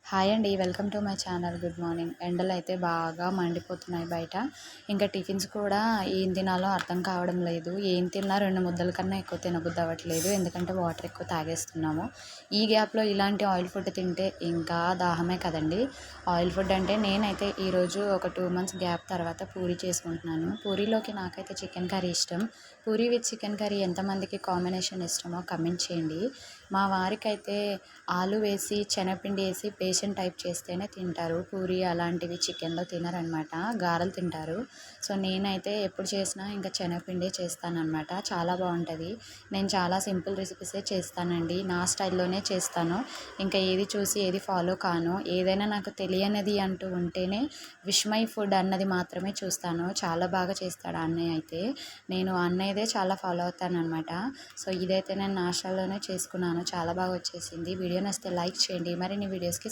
Hi అండి, welcome to my channel. Good morning. ఎండలు అయితే బాగా మండిపోతున్నాయి బయట. ఇంకా టిఫిన్స్ కూడా ఏం తినాలో అర్థం కావడం లేదు. ఏం తిన్నా 2 ముద్దల కన్నా ఎక్కువ తినబుద్ధి అవ్వట్లేదు, ఎందుకంటే వాటర్ ఎక్కువ తాగేస్తున్నాము. ఈ గ్యాప్లో ఇలాంటి ఆయిల్ ఫుడ్ తింటే ఇంకా దాహమే కదండి. ఆయిల్ ఫుడ్ అంటే నేనైతే ఈరోజు ఒక 2 మంత్స్ గ్యాప్ తర్వాత పూరీ చేసుకుంటున్నాను. పూరీలోకి నాకైతే చికెన్ కర్రీ ఇష్టం. పూరీ విత్ చికెన్ కర్రీ ఎంతమందికి కాంబినేషన్ ఇష్టమో కమెంట్ చేయండి. మా వారికైతే ఆలు వేసి శనగపిండి వేసి బేసన్ టైప్ చేస్తేనే తింటారు. పూరి అలాంటివి చికెన్లో తినరనమాట, గారెలు తింటారు. సో నేనైతే ఎప్పుడు చేసినా ఇంకా శనగపిండే చేస్తానన్నమాట. చాలా బాగుంటుంది. నేను చాలా సింపుల్ రెసిపీసే చేస్తానండి, నా స్టైల్లోనే చేస్తాను. ఇంకా ఏది చూసి ఏది ఫాలో కాను. ఏదైనా నాకు తెలియనిది అంటూ ఉంటేనే విష్మయ్ ఫుడ్ అన్నది మాత్రమే చూస్తాను. చాలా బాగా చేస్తాడు అన్నయ్య అయితే. నేను అన్నయ్యదే చాలా ఫాలో అవుతాను అనమాట. సో ఇదైతే నేను నాష్టాలోనే చేసుకున్నాను, చాలా బాగా వచ్చేసింది. వీడియో నచ్చితే లైక్ చేయండి. మరిన్ని వీడియోస్కి